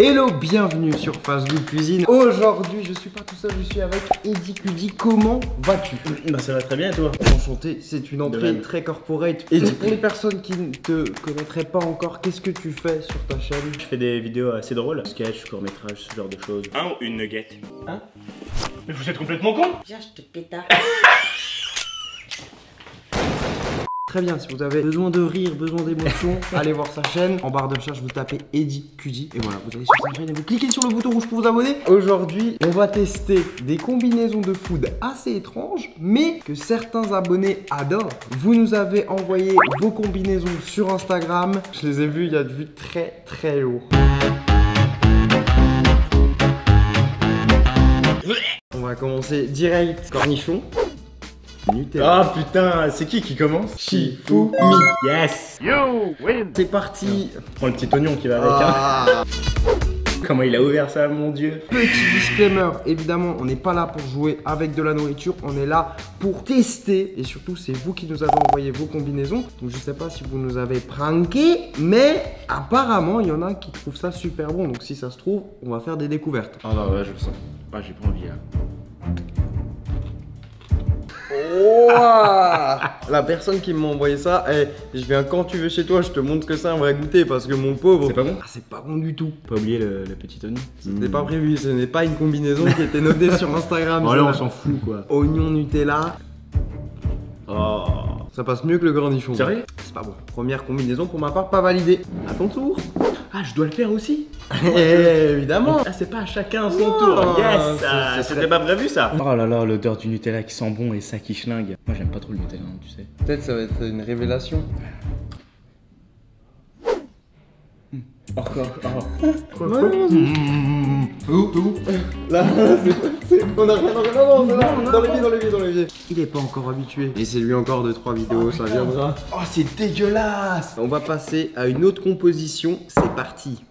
Hello, bienvenue sur Fast Good Cuisine. Aujourd'hui, je suis pas tout seul, je suis avec Eddy Cudi. Comment vas-tu? Bah ça va très bien et toi? Enchanté, c'est une entrée très corporate. Eddy, pour les personnes qui ne te connaîtraient pas encore, qu'est-ce que tu fais sur ta chaîne? Je fais des vidéos assez drôles, sketch, court-métrage, ce genre de choses. Un ou une nugget? Hein? Mais vous êtes complètement con? Viens, je te pétard. Très bien, si vous avez besoin de rire, besoin d'émotion, allez voir sa chaîne. En barre de recherche, vous tapez Eddy Cudi et voilà, vous allez sur sa chaîne et vous cliquez sur le bouton rouge pour vous abonner. Aujourd'hui, on va tester des combinaisons de food assez étranges, mais que certains abonnés adorent. Vous nous avez envoyé vos combinaisons sur Instagram. Je les ai vues, il y a de vues très lourd. On va commencer direct. Cornichon. Nutella. Ah putain, c'est qui commence? Shifumi. Yes. You win. C'est parti. Prends le petit oignon qui va avec. Ah. Comment il a ouvert ça, mon dieu. Petit disclaimer, évidemment, on n'est pas là pour jouer avec de la nourriture, on est là pour tester. Et surtout, c'est vous qui nous avez envoyé vos combinaisons. Donc je sais pas si vous nous avez pranké, mais apparemment, il y en a qui trouvent ça super bon. Donc si ça se trouve, on va faire des découvertes. Ah non, ouais, je le sens. Ah, j'ai pas envie là. La personne qui m'a envoyé ça, je viens quand tu veux chez toi, je te montre que c'est un vrai goûter parce que mon pauvre. C'est pas bon? Ah, c'est pas bon du tout. Pas oublier le petit oignon. Ce n'est pas prévu, ce n'est pas une combinaison qui était notée sur Instagram. Oh là, on s'en fout quoi. Oignon Nutella. Oh. Ça passe mieux que le cornichon. Sérieux? C'est pas bon. Première combinaison pour ma part, pas validée. À ton tour. Ah, je dois le faire aussi? Évidemment. Ah, c'est pas à chacun son Non, tour. Yes. ce C'était serait- pas prévu ça. Oh là là, l'odeur du Nutella qui sent bon et ça qui schlingue. Moi, j'aime pas trop le Nutella, hein, tu sais. Peut-être ça va être une révélation. Encore. Où Là, on a rien dans le pied. Il est pas encore habitué. Et c'est lui encore 2-3 vidéos, ça viendra. Oh, c'est dégueulasse. On va passer à une autre composition. C'est parti.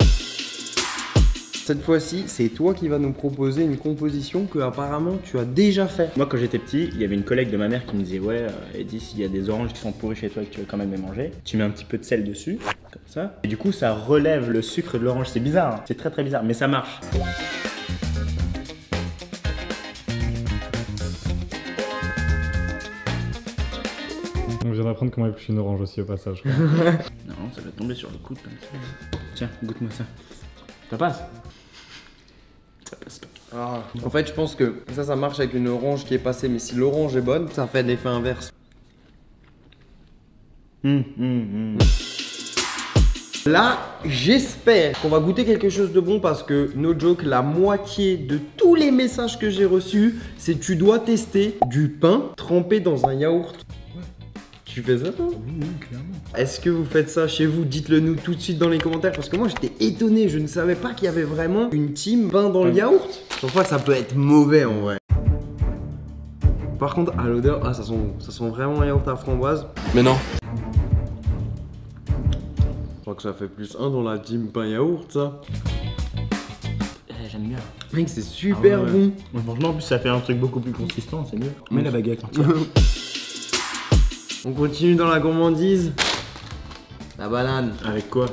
Cette fois-ci, c'est toi qui vas nous proposer une composition que apparemment tu as déjà fait. Moi, quand j'étais petit, il y avait une collègue de ma mère qui me disait ouais, Eddy, s'il y a des oranges qui sont pourries chez toi et que tu veux quand même les manger, tu mets un petit peu de sel dessus, comme ça. Et du coup, ça relève le sucre de l'orange. C'est bizarre, hein. C'est très bizarre, mais ça marche. On vient d'apprendre comment éplucher une orange aussi au passage. Non, ça va tomber sur le coude comme ça. Tiens, goûte-moi ça. Ça passe? Ça passe pas. En fait, je pense que ça marche avec une orange qui est passée, mais si l'orange est bonne, ça fait l'effet inverse. Là, j'espère qu'on va goûter quelque chose de bon parce que, no joke, la moitié de tous les messages que j'ai reçus, c'est tu dois tester du pain trempé dans un yaourt. Tu fais ça toi? Oui, clairement. Est-ce que vous faites ça chez vous? Dites-le nous tout de suite dans les commentaires parce que moi j'étais étonné, je ne savais pas qu'il y avait vraiment une team pain dans le yaourt. Je pense pas que ça peut être mauvais en vrai. Par contre, à l'odeur, ah ça sent vraiment un yaourt à framboise. Mais non. Je crois que ça fait plus 1 dans la team pain yaourt ça. J'aime bien. Mec, c'est super bon. Ouais, franchement, en plus, ça fait un truc beaucoup plus consistant, c'est mieux. Mets la baguette. On continue dans la gourmandise. La banane. Avec quoi?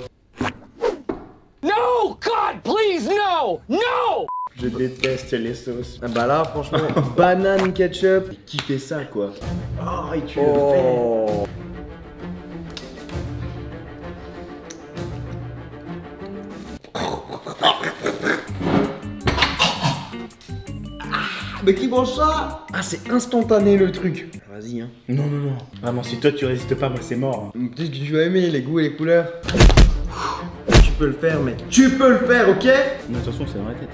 No! God, please, no! No! Je déteste les sauces. Ah bah là, franchement, banane ketchup. Qui fait ça, quoi? Oh, et tu Oh. Mais qui mange ça? Ah, c'est instantané le truc. Vas-y, hein. Non. Vraiment, si toi tu résistes pas, moi c'est mort. Peut-être que tu vas aimer les goûts et les couleurs. Tu peux le faire, mec. Tu peux le faire, ok? Mais attention, c'est dans la tête.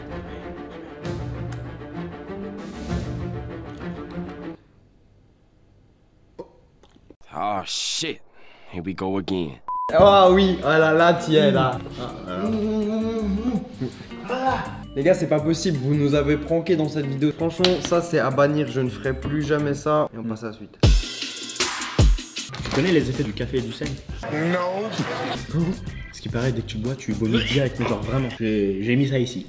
Oh shit. Here we go again. Ah oui, ah là, t'y es là. Les gars, c'est pas possible, vous nous avez pranké dans cette vidéo. Franchement, ça c'est à bannir, je ne ferai plus jamais ça. Et on passe à la suite. Tu connais les effets du café et du sel? Non. Ce qui paraît, dès que tu bois, tu vomis direct, mais genre vraiment. J'ai mis ça ici.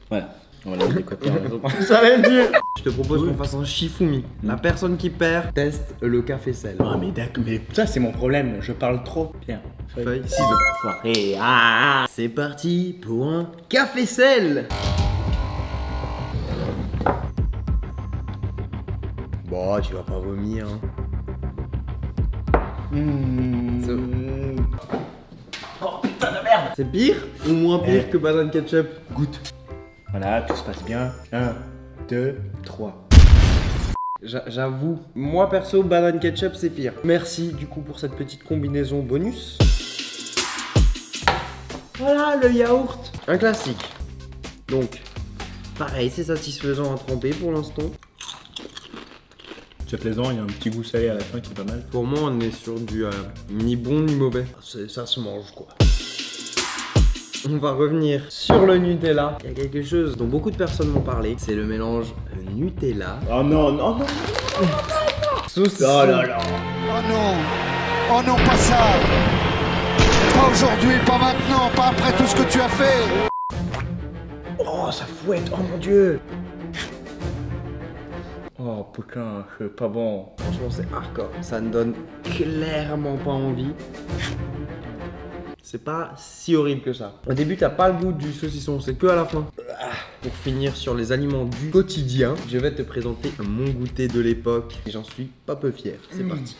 Voilà. On va les décoter en autres. Ça va être dur. Je te propose qu'on fasse un Shifumi. La personne qui perd teste le café sel. Oh mais d'accord, mais ça c'est mon problème, je parle trop. Pierre, Feuille, ciseaux. foiré. C'est parti pour un café sel. Bon, tu vas pas vomir. Hein. Oh putain de merde. C'est pire ou moins pire que banane ketchup? Goûte. Voilà, tout se passe bien. 1, 2, 3. J'avoue, moi perso, banane ketchup c'est pire. Merci du coup pour cette petite combinaison bonus. Voilà le yaourt. Un classique. Donc, pareil, c'est satisfaisant à tremper pour l'instant. C'est plaisant, il y a un petit goût salé à la fin qui est pas mal. Pour moi, on est sur du ni bon ni mauvais. Ça se mange quoi. On va revenir sur le Nutella. Il y a quelque chose dont beaucoup de personnes m'ont parlé. C'est le mélange Nutella. Oh non, non, non. Saucisson. Oh là là. Oh non! Oh non, pas ça! Pas aujourd'hui, pas maintenant, pas après tout ce que tu as fait! Oh, ça fouette. Oh mon dieu. Oh putain, c'est pas bon. Franchement, c'est hardcore. Ça ne donne clairement pas envie. C'est pas si horrible que ça. Au début, t'as pas le goût du saucisson, c'est que à la fin. Pour finir sur les aliments du quotidien, je vais te présenter mon goûter de l'époque. Et j'en suis pas peu fier. C'est parti.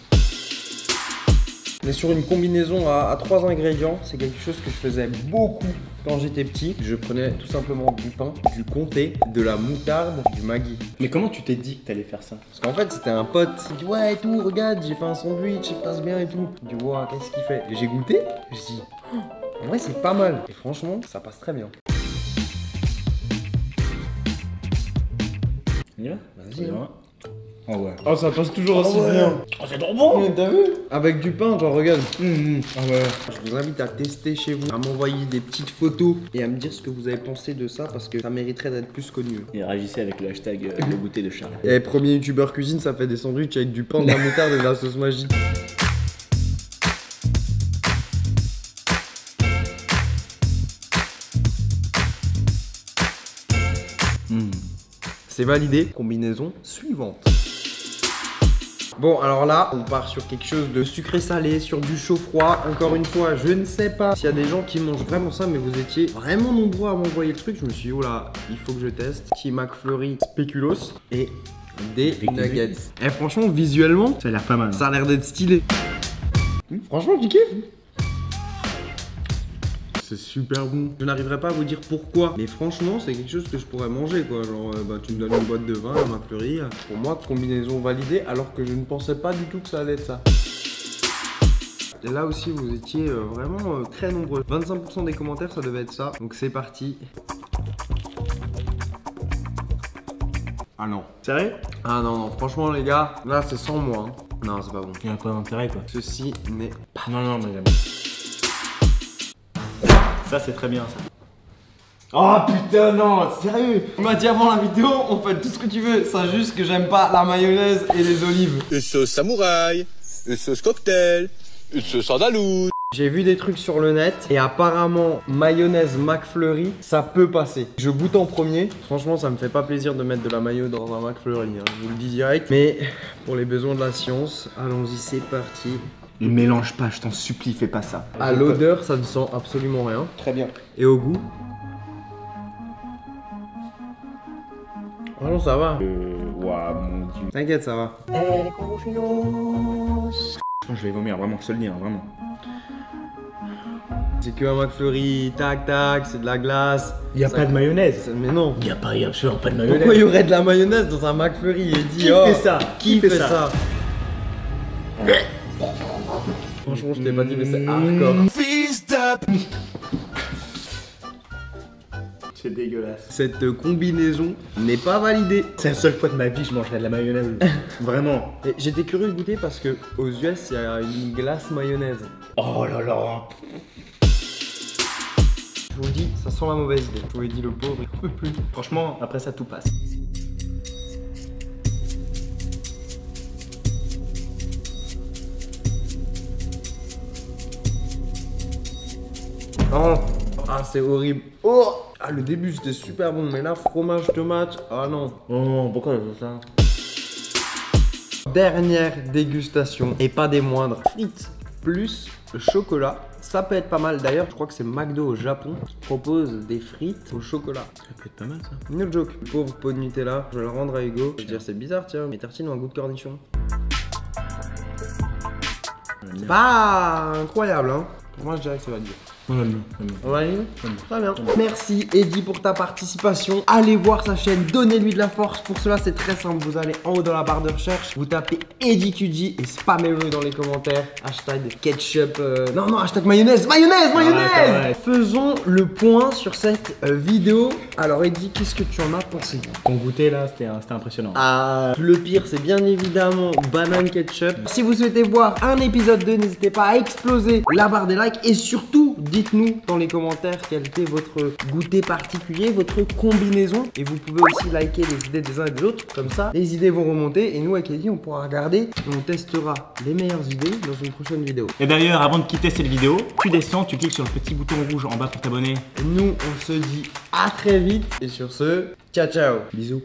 On est sur une combinaison à 3 ingrédients. C'est quelque chose que je faisais beaucoup quand j'étais petit. Je prenais tout simplement du pain, du comté, de la moutarde, du Maggi. Mais comment tu t'es dit que t'allais faire ça? Parce qu'en fait, c'était un pote. Il dit ouais et tout, regarde, j'ai fait un sandwich, il passe bien et tout. Je dis ouais, qu'est-ce qu'il fait? Et j'ai goûté. Je dis oh, en vrai, c'est pas mal. Et franchement, ça passe très bien. On y va? Vas-y. Hein. Oh ouais. Oh, ça passe toujours aussi bien. Oh c'est trop bon. Mais t'as vu? Avec du pain, genre regarde. Ah ouais. Je vous invite à tester chez vous, à m'envoyer des petites photos et à me dire ce que vous avez pensé de ça parce que ça mériterait d'être plus connu. Et réagissez avec le hashtag le goûter de Charles. Et premier youtubeur cuisine, ça fait des sandwichs avec du pain, de la moutarde et de la sauce magique. C'est validé. Combinaison suivante. Bon, alors là, on part sur quelque chose de sucré-salé, sur du chaud-froid. Encore une fois, je ne sais pas s'il y a des gens qui mangent vraiment ça, mais vous étiez vraiment nombreux à m'envoyer le truc. Je me suis dit, oh là, il faut que je teste. Petit McFlurry Spéculoos et des nuggets. Et franchement, visuellement, Ça a l'air pas mal. ça a l'air d'être stylé. Franchement, tu kiffes? C'est super bon. Je n'arriverai pas à vous dire pourquoi, mais franchement, c'est quelque chose que je pourrais manger quoi. Genre, bah, tu me donnes une boîte de vin, un McFlurry. Pour moi, combinaison validée, alors que je ne pensais pas du tout que ça allait être ça. Et là aussi, vous étiez vraiment très nombreux. 25% des commentaires, ça devait être ça. Donc c'est parti. Ah non. Sérieux? Ah non, non, franchement les gars, là c'est sans moi. Hein. Non, c'est pas bon. Il y a pas d'intérêt quoi. Ceci n'est pas... Non, non, mais jamais. Ça c'est très bien ça. Oh putain non, sérieux. On m'a dit avant la vidéo, on fait tout ce que tu veux. C'est juste que j'aime pas la mayonnaise et les olives. Une sauce samouraï, une sauce cocktail, une sauce andalouse. J'ai vu des trucs sur le net et apparemment mayonnaise McFlurry, ça peut passer. Je goûte en premier. Franchement, ça me fait pas plaisir de mettre de la mayo dans un McFlurry, hein, je vous le dis direct. Mais pour les besoins de la science, allons-y, c'est parti. Ne mélange pas, je t'en supplie, fais pas ça. À l'odeur, ça ne sent absolument rien. Très bien. Et au goût, oh non, ça va. Ouah, mon dieu. T'inquiète, ça va. Je vais vomir, vraiment, je te le dis, hein, vraiment. C'est que un McFlurry, tac tac, c'est de la glace. Il y a Ça- pas de mayonnaise. Mais non. Il y a absolument pas de mayonnaise. Pourquoi il y aurait de la mayonnaise dans un McFlurry? Il dit Qui oh, fait ça? Qui fait ça? Franchement, je t'ai pas dit, mais c'est hardcore. C'est dégueulasse. Cette combinaison n'est pas validée. C'est la seule fois de ma vie que je mangerai de la mayonnaise. Vraiment. Et j'étais curieux de goûter parce que aux US, il y a une glace mayonnaise. Oh là là. Je vous le dis, ça sent la mauvaise idée. Je vous l'ai dit, le pauvre, il peut plus. Franchement, après ça, tout passe. Oh, Ah, c'est horrible. Oh, ah, le début c'était super bon, mais là, fromage, tomate, ah non. Oh, pourquoi ça? Dernière dégustation, et pas des moindres, frites plus chocolat. Ça peut être pas mal. D'ailleurs, je crois que c'est McDo au Japon qui propose des frites au chocolat. Ça peut être pas mal ça. No joke. Le pauvre pot de Nutella, je vais le rendre à Hugo. Je vais dire, c'est bizarre, tiens, mes tartines ont un goût de cornichon. C'est pas incroyable, hein. Pour moi, je dirais que ça va dur. On va aller. Très bien. Merci Eddy pour ta participation. Allez voir sa chaîne, donnez-lui de la force. Pour cela, c'est très simple. Vous allez en haut dans la barre de recherche, vous tapez Eddy QG et spammez-le dans les commentaires. Hashtag ketchup. Non, hashtag mayonnaise. Ouais. Faisons le point sur cette vidéo. Alors Eddy, qu'est-ce que tu en as pensé? Ton goûter là, c'était impressionnant. Ah, le pire, c'est bien évidemment banane ketchup. Si vous souhaitez voir un épisode 2, n'hésitez pas à exploser la barre des likes et surtout, dites-nous dans les commentaires quel était votre goûter particulier, votre combinaison. Et vous pouvez aussi liker les idées des uns et des autres. Comme ça, les idées vont remonter. Et nous, avec Eddy, on pourra regarder et on testera les meilleures idées dans une prochaine vidéo. Et d'ailleurs, avant de quitter cette vidéo, tu descends, tu cliques sur le petit bouton rouge en bas pour t'abonner. Nous, on se dit à très vite. Et sur ce, ciao ciao. Bisous.